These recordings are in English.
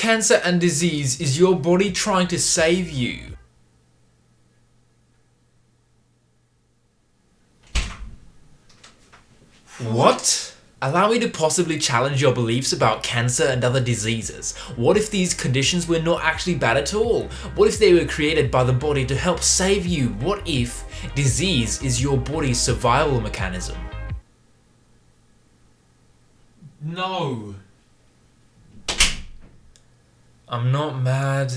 cancer and disease is your body trying to save you. What? Allow me to possibly challenge your beliefs about cancer and other diseases. What if these conditions were not actually bad at all? What if they were created by the body to help save you? What if disease is your body's survival mechanism? No. I'm not mad.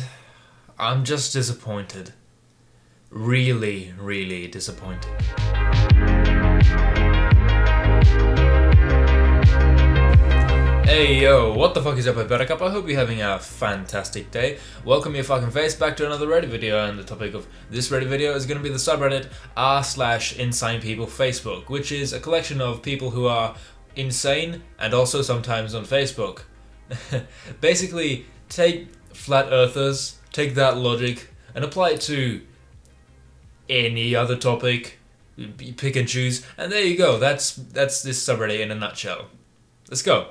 I'm just disappointed. Really, really disappointed. Hey yo, what the fuck is up, Buttercup? I hope you're having a fantastic day. Welcome your fucking face back to another Reddit video, and the topic of this Reddit video is going to be the subreddit r/insane people Facebook, which is a collection of people who are insane and also sometimes on Facebook. Basically, take flat earthers, take that logic, and apply it to any other topic. Pick and choose, and there you go. That's this subreddit in a nutshell. Let's go.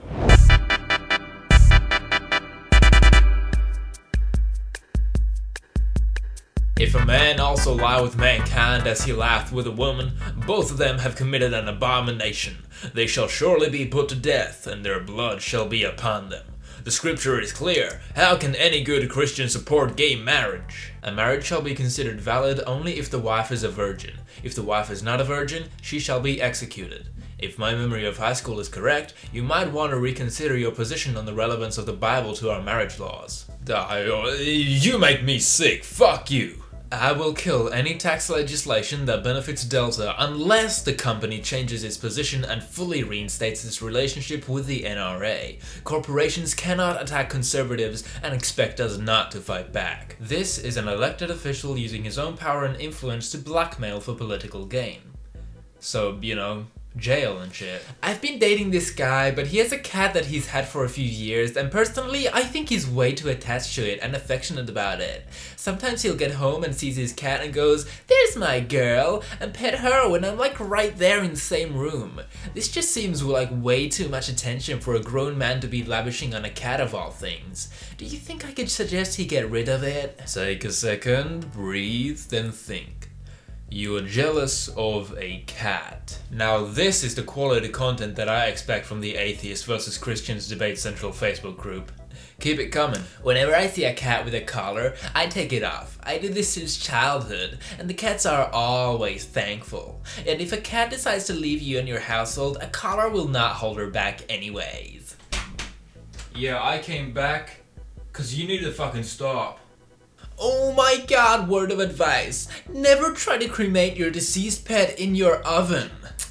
If a man also lie with mankind as he laughed with a woman, both of them have committed an abomination. They shall surely be put to death, and their blood shall be upon them. The scripture is clear. How can any good Christian support gay marriage? A marriage shall be considered valid only if the wife is a virgin. If the wife is not a virgin, she shall be executed. If my memory of high school is correct, you might want to reconsider your position on the relevance of the Bible to our marriage laws. You make me sick, fuck you! I will kill any tax legislation that benefits Delta unless the company changes its position and fully reinstates its relationship with the NRA. Corporations cannot attack conservatives and expect us not to fight back. This is an elected official using his own power and influence to blackmail for political gain. So, you know, jail and shit. I've been dating this guy, but he has a cat that he's had for a few years, and personally, I think he's way too attached to it and affectionate about it. Sometimes he'll get home and sees his cat and goes, "There's my girl," and pet her when I'm like right there in the same room. This just seems like way too much attention for a grown man to be lavishing on a cat of all things. Do you think I could suggest he get rid of it? Take a second, breathe, then think. You are jealous of a cat. Now this is the quality content that I expect from the Atheist vs Christians Debate Central Facebook group. Keep it coming. Whenever I see a cat with a collar, I take it off. I do this since childhood, and the cats are always thankful. And if a cat decides to leave you and your household, a collar will not hold her back anyways. Yeah, I came back 'cause you need to fucking stop. Oh my god, word of advice. Never try to cremate your deceased pet in your oven.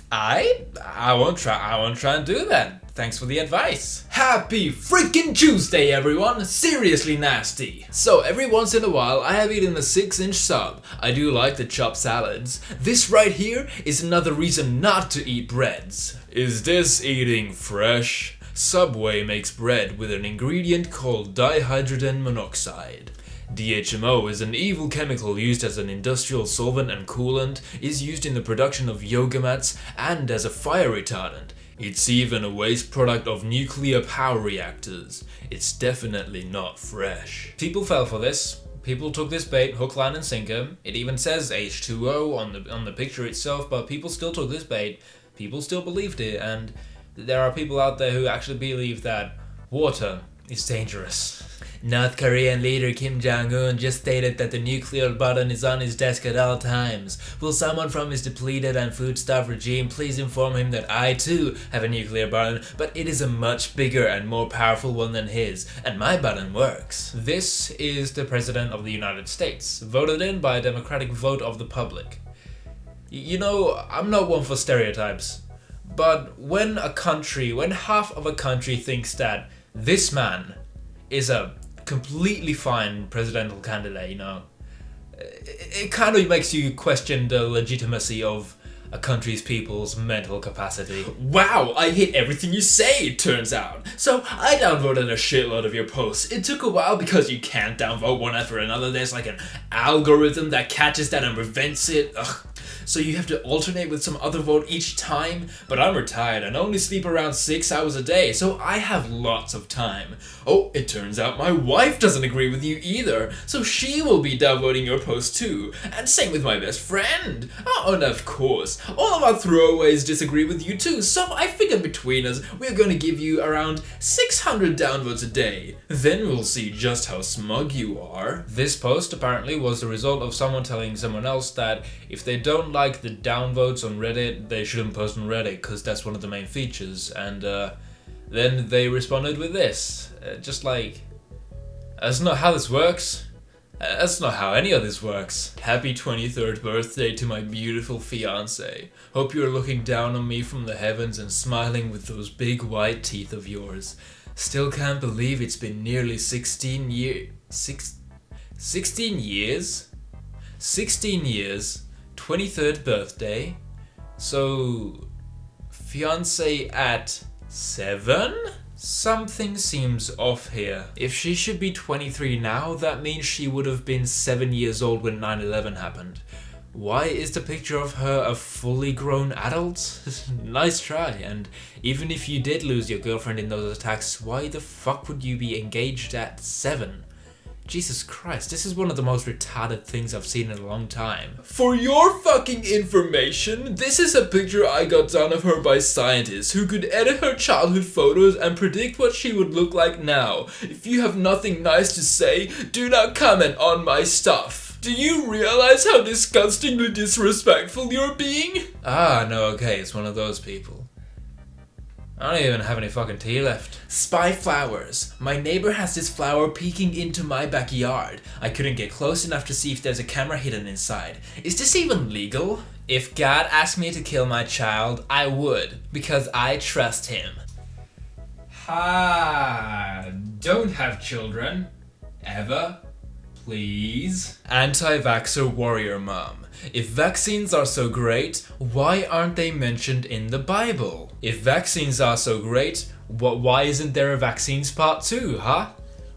I won't try and do that. Thanks for the advice. Happy freaking Tuesday, everyone. Seriously nasty. So every once in a while, I have eaten a 6-inch sub. I do like the chopped salads. This right here is another reason not to eat breads. Is this eating fresh? Subway makes bread with an ingredient called dihydrogen monoxide. DHMO is an evil chemical used as an industrial solvent and coolant, is used in the production of yoga mats and as a fire retardant. It's even a waste product of nuclear power reactors. It's definitely not fresh. People fell for this. People took this bait hook, line and sinker. It even says H2O on the picture itself, but people still took this bait. People still believed it, and there are people out there who actually believe that water is dangerous. North Korean leader Kim Jong-un just stated that the nuclear button is on his desk at all times. Will someone from his depleted and food-starved regime please inform him that I too have a nuclear button, but it is a much bigger and more powerful one than his, and my button works. This is the President of the United States, voted in by a democratic vote of the public. You know, I'm not one for stereotypes, but when half of a country thinks that this man is a completely fine presidential candidate, you know, it kind of makes you question the legitimacy of a country's people's mental capacity. Wow, I hate everything you say, it turns out. So I downvoted a shitload of your posts. It took a while because you can't downvote one after another. There's like an algorithm that catches that and prevents it. Ugh. so you have to alternate with some other vote each time? But I'm retired and only sleep around 6 hours a day, so I have lots of time. Oh, it turns out my wife doesn't agree with you either, so she will be downvoting your post too. And same with my best friend. Oh, and of course, all of our throwaways disagree with you too, so I figured between us, we're going to give you around 600 downvotes a day. Then we'll see just how smug you are. This post apparently was the result of someone telling someone else that if they don't like the downvotes on Reddit, they shouldn't post on Reddit because that's one of the main features. And then they responded with this. Just like, that's not how this works. That's not how any of this works. Happy 23rd birthday to my beautiful fiancé. Hope you're looking down on me from the heavens and smiling with those big white teeth of yours. Still can't believe it's been nearly 16 years. 16 years? 16 years, 23rd birthday. So, fiancé at 7? Something seems off here. If she should be 23 now, that means she would have been 7 years old when 9/11 happened. Why is the picture of her a fully grown adult? Nice try, and even if you did lose your girlfriend in those attacks, why the fuck would you be engaged at 7? Jesus Christ, this is one of the most retarded things I've seen in a long time. For your fucking information, this is a picture I got done of her by scientists who could edit her childhood photos and predict what she would look like now. If you have nothing nice to say, do not comment on my stuff. Do you realize how disgustingly disrespectful you're being? Ah, no, okay, it's one of those people. I don't even have any fucking tea left. Spy flowers. My neighbor has this flower peeking into my backyard. I couldn't get close enough to see if there's a camera hidden inside. Is this even legal? If God asked me to kill my child, I would, because I trust him. Don't have children. Ever. Please. Anti-vaxxer warrior mom. If vaccines are so great, why aren't they mentioned in the Bible? If vaccines are so great, why isn't there a vaccines part 2, huh?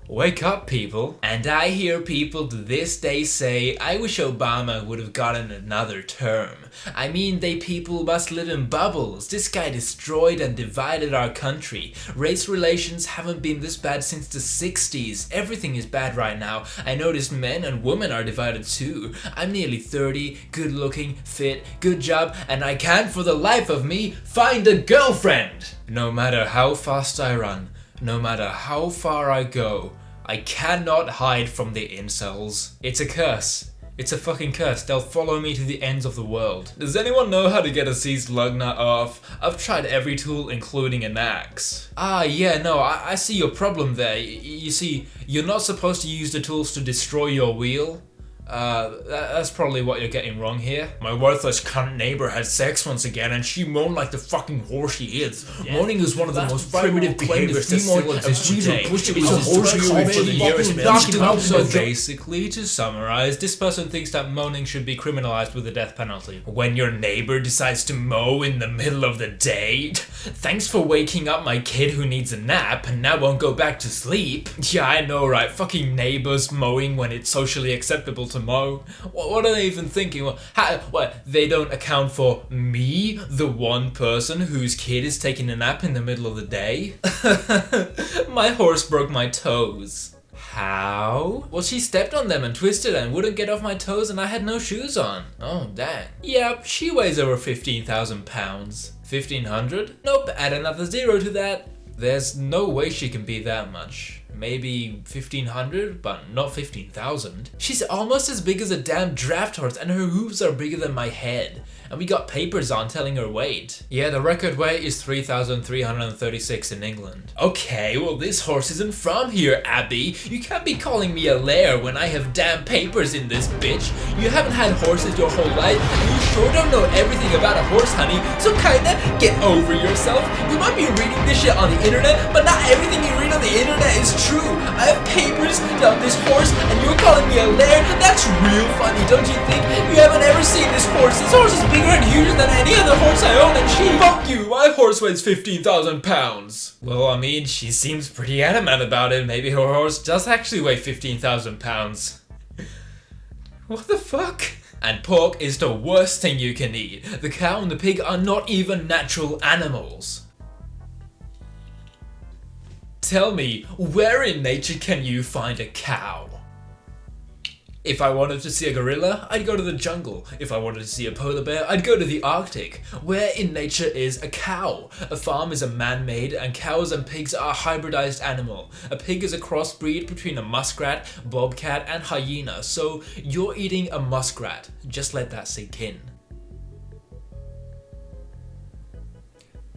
Wake up, people. And I hear people to this day say, I wish Obama would have gotten another term. I mean, they people must live in bubbles. This guy destroyed and divided our country. Race relations haven't been this bad since the 60s. Everything is bad right now. I noticed men and women are divided too. I'm nearly 30, good looking, fit, good job, and I can't for the life of me find a girlfriend. No matter how fast I run, no matter how far I go, I cannot hide from the incels. It's a curse. It's a fucking curse. They'll follow me to the ends of the world. Does anyone know how to get a seized lug nut off? I've tried every tool, including an axe. Ah, yeah, no, I see your problem there. You see, you're not supposed to use the tools to destroy your wheel. That's probably what you're getting wrong here. My worthless cunt neighbor had sex once again and she moaned like the fucking whore she is. Yeah. Moaning is one of the most primitive behaviors that still exist today. So basically, to summarize, this person thinks that moaning should be criminalized with the death penalty. When your neighbor decides to mow in the middle of the day, thanks for waking up my kid who needs a nap and now won't go back to sleep. Yeah, I know, right? Fucking neighbors mowing when it's socially acceptable to mow. What are they even thinking? What? They don't account for me, the one person whose kid is taking a nap in the middle of the day? My horse broke my toes. How? Well, she stepped on them and twisted and wouldn't get off my toes and I had no shoes on. Oh, dang. Yep, she weighs over 15,000 pounds. 1,500? Nope, add another 0 to that. There's no way she can be that much. Maybe 1,500, but not 15,000. She's almost as big as a damn draft horse and her hooves are bigger than my head. And we got papers on telling her weight. Yeah, the record weight is 3,336 in England. Okay, well this horse isn't from here, Abby. You can't be calling me a lair when I have damn papers in this bitch. You haven't had horses your whole life, and you sure don't know everything about a horse, honey. So kinda get over yourself. You might be reading this shit on the internet, but not everything you read on the internet is true. I have papers on this horse, and you're calling me a lair? That's real funny, don't you think? You haven't ever seen this horse. This horse is bigger and huger than any other horse I own, and fuck you, my horse weighs 15,000 pounds. Well, I mean, she seems pretty adamant about it. Maybe her horse does actually weigh 15,000 pounds. What the fuck? And pork is the worst thing you can eat. The cow and the pig are not even natural animals. Tell me, where in nature can you find a cow? If I wanted to see a gorilla, I'd go to the jungle. If I wanted to see a polar bear, I'd go to the Arctic. Where in nature is a cow? A farm is a man-made, and cows and pigs are a hybridized animal. A pig is a crossbreed between a muskrat, bobcat, and hyena, so you're eating a muskrat. Just let that sink in.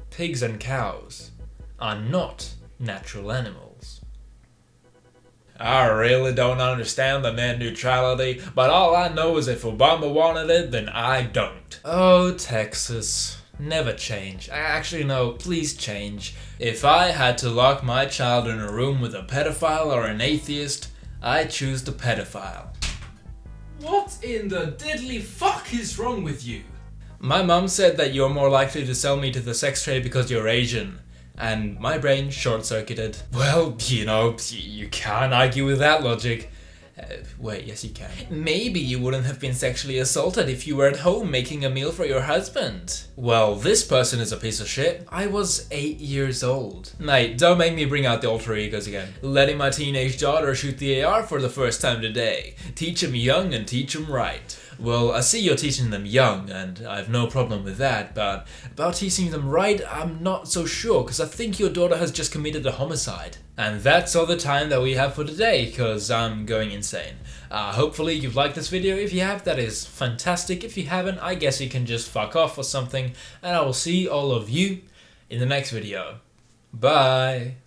Pigs and cows are not natural animals. I really don't understand the net neutrality, but all I know is if Obama wanted it, then I don't. Oh, Texas. Never change. Actually, no, please change. If I had to lock my child in a room with a pedophile or an atheist, I choose the pedophile. What in the diddly fuck is wrong with you? My mom said that you're more likely to sell me to the sex trade because you're Asian. And my brain short-circuited. Well, you know, you can't argue with that logic. Wait, yes you can. Maybe you wouldn't have been sexually assaulted if you were at home making a meal for your husband. Well, this person is a piece of shit. I was 8 years old. Mate, don't make me bring out the alter egos again. Letting my teenage daughter shoot the AR for the first time today. Teach 'em young and teach 'em right. Well, I see you're teaching them young, and I have no problem with that, but about teaching them right, I'm not so sure, because I think your daughter has just committed a homicide. And that's all the time that we have for today, because I'm going insane. Hopefully you've liked this video. If you have, that is fantastic. If you haven't, I guess you can just fuck off or something, and I will see all of you in the next video. Bye!